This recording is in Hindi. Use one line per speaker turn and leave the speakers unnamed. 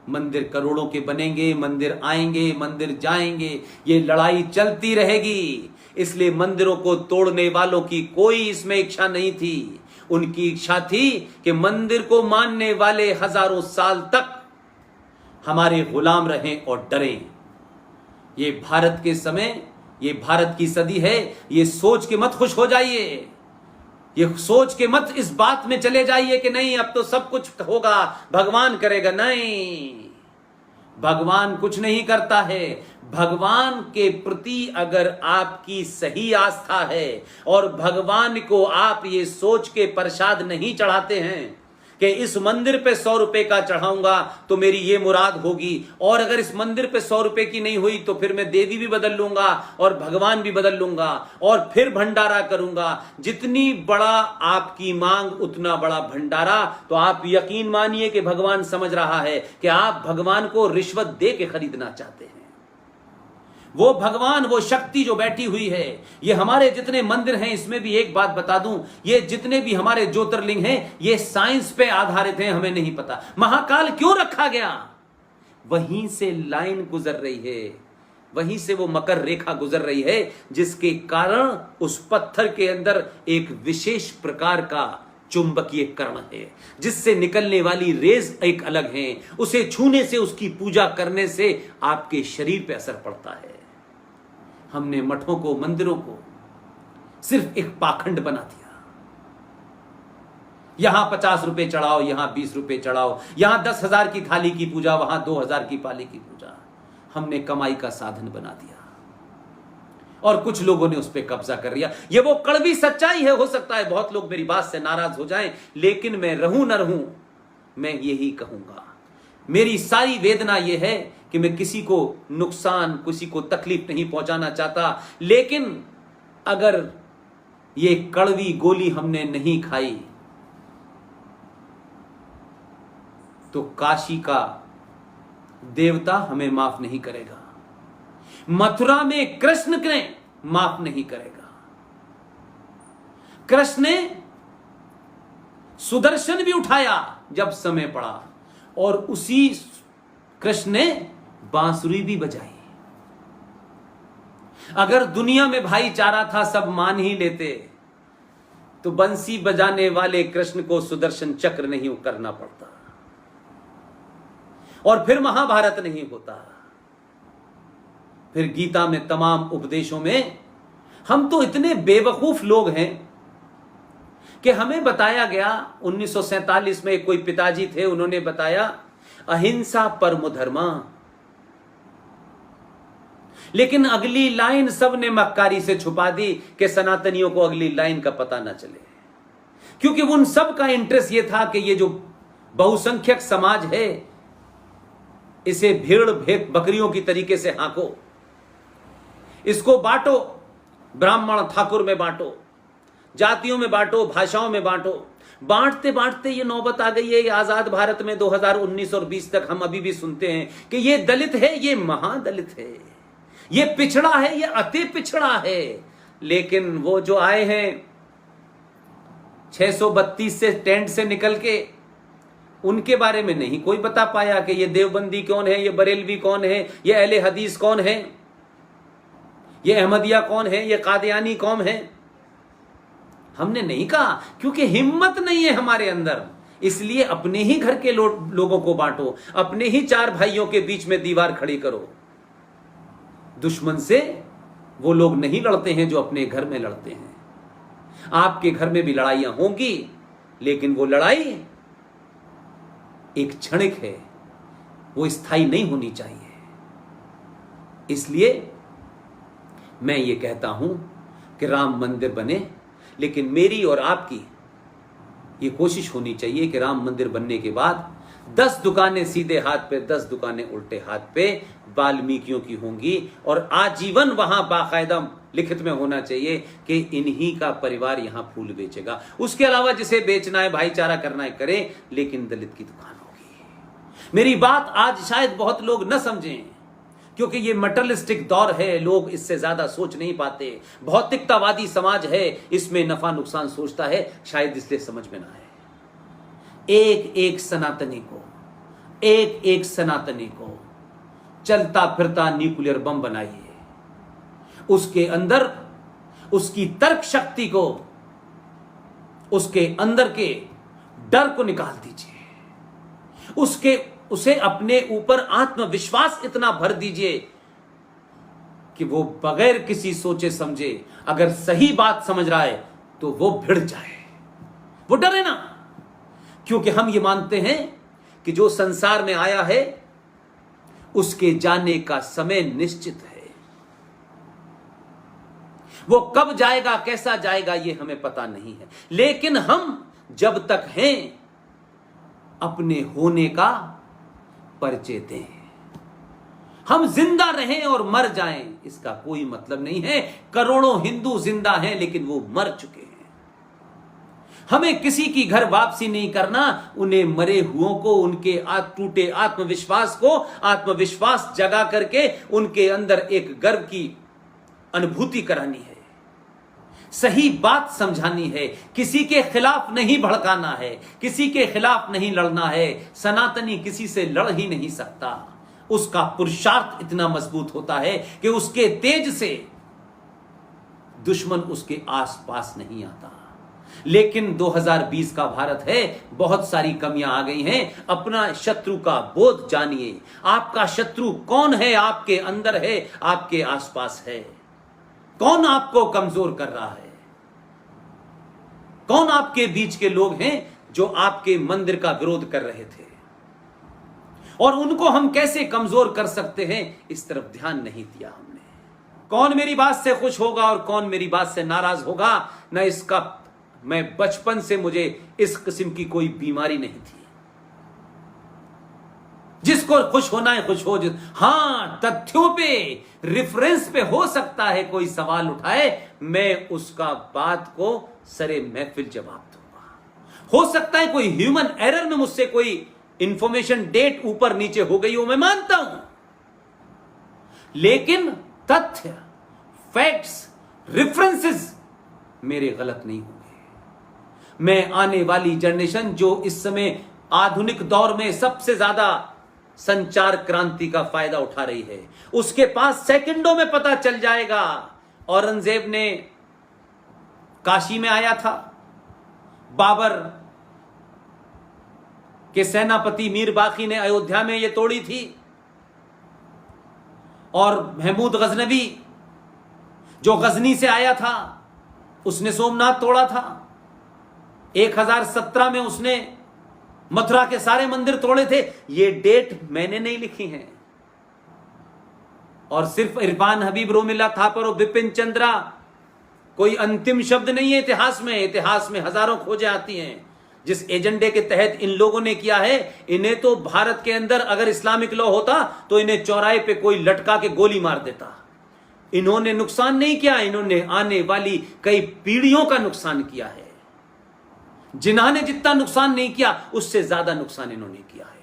मंदिर करोड़ों के बनेंगे, मंदिर आएंगे, मंदिर जाएंगे, ये लड़ाई चलती रहेगी। इसलिए मंदिरों को तोड़ने वालों की कोई इसमें इच्छा नहीं थी। उनकी इच्छा थी कि मंदिर को मानने वाले हजारों साल तक हमारे गुलाम रहें और डरें। ये भारत के समय, ये भारत की सदी है। ये सोच के मत खुश हो जाइए, ये सोच के मत इस बात में चले जाइए कि नहीं अब तो सब कुछ होगा, भगवान करेगा। नहीं, भगवान कुछ नहीं करता है। भगवान के प्रति अगर आपकी सही आस्था है और भगवान को आप ये सोच के प्रसाद नहीं चढ़ाते हैं कि इस मंदिर पे 100 रुपए का चढ़ाऊंगा तो मेरी ये मुराद होगी, और अगर इस मंदिर पे 100 रुपए की नहीं हुई तो फिर मैं देवी भी बदल लूंगा और भगवान भी बदल लूंगा और फिर भंडारा करूंगा। जितनी बड़ा आपकी मांग उतना बड़ा भंडारा। तो आप यकीन मानिए कि भगवान समझ रहा है कि आप भगवान को रिश्वत दे के खरीदना चाहते हैं। वो भगवान, वो शक्ति जो बैठी हुई है, ये हमारे जितने मंदिर हैं, इसमें भी एक बात बता दूं, ये जितने भी हमारे ज्योतिर्लिंग हैं ये साइंस पे आधारित हैं। हमें नहीं पता महाकाल क्यों रखा गया, वहीं से लाइन गुजर रही है, वहीं से वो मकर रेखा गुजर रही है, जिसके कारण उस पत्थर के अंदर एक विशेष प्रकार का चुंबकीय कर्ण है, जिससे निकलने वाली रेज एक अलग है। उसे छूने से, उसकी पूजा करने से आपके शरीर पे असर पड़ता है। हमने मठों को, मंदिरों को सिर्फ एक पाखंड बना दिया। यहां 50 रुपए चढ़ाओ, यहां 20 रुपए चढ़ाओ, यहां 10,000 की थाली की पूजा, वहां 2,000 की पाली की पूजा। हमने कमाई का साधन बना दिया और कुछ लोगों ने उस पर कब्जा कर लिया। ये वो कड़वी सच्चाई है। हो सकता है बहुत लोग मेरी बात से नाराज हो जाएं, लेकिन मैं रहूं न रहूं, मैं यही कहूंगा। मेरी सारी वेदना यह है कि मैं किसी को नुकसान, किसी को तकलीफ नहीं पहुंचाना चाहता, लेकिन अगर ये कड़वी गोली हमने नहीं खाई तो काशी का देवता हमें माफ नहीं करेगा, मथुरा में कृष्ण ने माफ नहीं करेगा। कृष्ण ने सुदर्शन भी उठाया जब समय पड़ा, और उसी कृष्ण ने बांसुरी भी बजाई। अगर दुनिया में भाईचारा था, सब मान ही लेते, तो बंसी बजाने वाले कृष्ण को सुदर्शन चक्र नहीं करना पड़ता और फिर महाभारत नहीं होता। फिर गीता में, तमाम उपदेशों में हम तो इतने बेवकूफ लोग हैं कि हमें बताया गया, 1947 में कोई पिताजी थे, उन्होंने बताया अहिंसा परमो धर्मा, लेकिन अगली लाइन सबने मक्कारी से छुपा दी कि सनातनियों को अगली लाइन का पता ना चले, क्योंकि उन सब का इंटरेस्ट यह था कि ये जो बहुसंख्यक समाज है इसे भेड़ भेड़ बकरियों की तरीके से हांको, इसको बांटो, ब्राह्मण ठाकुर में बांटो, जातियों में बांटो, भाषाओं में बांटो। बांटते बांटते ये नौबत आ गई है कि आजाद भारत में 2019 और 20 तक हम अभी भी सुनते हैं कि ये दलित है, ये महादलित है, ये पिछड़ा है, ये अति पिछड़ा है। लेकिन वो जो आए हैं 632 से टेंट से निकल के, उनके बारे में नहीं कोई बता पाया कि ये देवबंदी कौन है, ये बरेलवी कौन है, ये अहले हदीस कौन है, ये अहमदिया कौन है, ये कादियानी कौन है। हमने नहीं कहा, क्योंकि हिम्मत नहीं है हमारे अंदर। इसलिए अपने ही घर के लोगों को बांटो, अपने ही 4 भाइयों के बीच में दीवार खड़ी करो। दुश्मन से वो लोग नहीं लड़ते हैं जो अपने घर में लड़ते हैं। आपके घर में भी लड़ाइयां होंगी, लेकिन वो लड़ाई एक क्षणिक है, वो स्थायी नहीं होनी चाहिए। इसलिए मैं ये कहता हूं कि राम मंदिर बने, लेकिन मेरी और आपकी ये कोशिश होनी चाहिए कि राम मंदिर बनने के बाद 10 दुकानें सीधे हाथ पे, 10 दुकानें उल्टे हाथ पे वाल्मीकियों की होंगी, और आजीवन वहां बाकायदा लिखित में होना चाहिए कि इन्हीं का परिवार यहां फूल बेचेगा। उसके अलावा जिसे बेचना है, भाईचारा करना है करें, लेकिन दलित की दुकान होगी। मेरी बात आज शायद बहुत लोग न समझें, क्योंकि ये मटेरियलिस्टिक दौर है, लोग इससे ज्यादा सोच नहीं पाते। भौतिकतावादी समाज है, इसमें नफा नुकसान सोचता है, शायद इसलिए समझ में ना आए। एक एक सनातनी को एक एक सनातनी को चलता फिरता न्यूक्लियर बम बनाइए, उसके अंदर उसकी तर्क शक्ति को, उसके अंदर के डर को निकाल दीजिए, उसे अपने ऊपर आत्मविश्वास इतना भर दीजिए कि वो बगैर किसी सोचे समझे अगर सही बात समझ रहा है तो वो भिड़ जाए, वो डरे ना। क्योंकि हम ये मानते हैं कि जो संसार में आया है उसके जाने का समय निश्चित है। वो कब जाएगा, कैसा जाएगा, ये हमें पता नहीं है। लेकिन हम जब तक हैं अपने होने का परिचय दें। हम जिंदा रहें और मर जाएं इसका कोई मतलब नहीं है। करोड़ों हिंदू जिंदा हैं लेकिन वो मर चुके हैं। हमें किसी की घर वापसी नहीं करना, उन्हें मरे हुओं को, उनके टूटे आत्मविश्वास को आत्मविश्वास जगा करके उनके अंदर एक गर्व की अनुभूति करानी है, सही बात समझानी है, किसी के खिलाफ नहीं भड़काना है, किसी के खिलाफ नहीं लड़ना है। सनातनी किसी से लड़ ही नहीं सकता, उसका पुरुषार्थ इतना मजबूत होता है कि उसके तेज से दुश्मन उसके आसपास नहीं आता। लेकिन 2020 का भारत है, बहुत सारी कमियां आ गई हैं। अपना शत्रु का बोध जानिए। आपका शत्रु कौन है? आपके अंदर है, आपके आसपास है। कौन आपको कमजोर कर रहा है? कौन आपके बीच के लोग हैं जो आपके मंदिर का विरोध कर रहे थे, और उनको हम कैसे कमजोर कर सकते हैं, इस तरफ ध्यान नहीं दिया हमने। कौन मेरी बात से खुश होगा और कौन मेरी बात से नाराज होगा, न इसका मैं बचपन से मुझे इस किस्म की कोई बीमारी नहीं थी। जिसको खुश होना है खुश हो। हां, तथ्यों पे, रेफरेंस पे हो सकता है कोई सवाल उठाए, मैं उसका बात को सरे महफिल जवाब दूंगा। हो सकता है कोई ह्यूमन एरर में मुझसे कोई इंफॉर्मेशन डेट ऊपर नीचे हो गई हो, मैं मानता हूं। लेकिन तथ्य, फैक्ट्स, रेफरेंसेस मेरे गलत नहीं होंगे। मैं आने वाली जनरेशन जो इस समय आधुनिक दौर में सबसे ज्यादा संचार क्रांति का फायदा उठा रही है, उसके पास सेकंडों में पता चल जाएगा। औरंगजेब ने काशी में आया था, बाबर के सेनापति मीर बाकी ने अयोध्या में ये तोड़ी थी, और महमूद गजनवी जो गजनी से आया था उसने सोमनाथ तोड़ा था। 1017 में उसने मथुरा के सारे मंदिर तोड़े थे। ये डेट मैंने नहीं लिखी है, और सिर्फ इरफान हबीब, रोमिला थापर और बिपिन चंद्रा कोई अंतिम शब्द नहीं है इतिहास में। इतिहास में हजारों खोजें आती हैं। जिस एजेंडे के तहत इन लोगों ने किया है, इन्हें तो भारत के अंदर अगर इस्लामिक लॉ होता तो इन्हें चौराहे पे कोई लटका के गोली मार देता। इन्होंने नुकसान नहीं किया, इन्होंने आने वाली कई पीढ़ियों का नुकसान किया है। जिन्होंने जितना नुकसान नहीं किया उससे ज्यादा नुकसान इन्होंने किया है।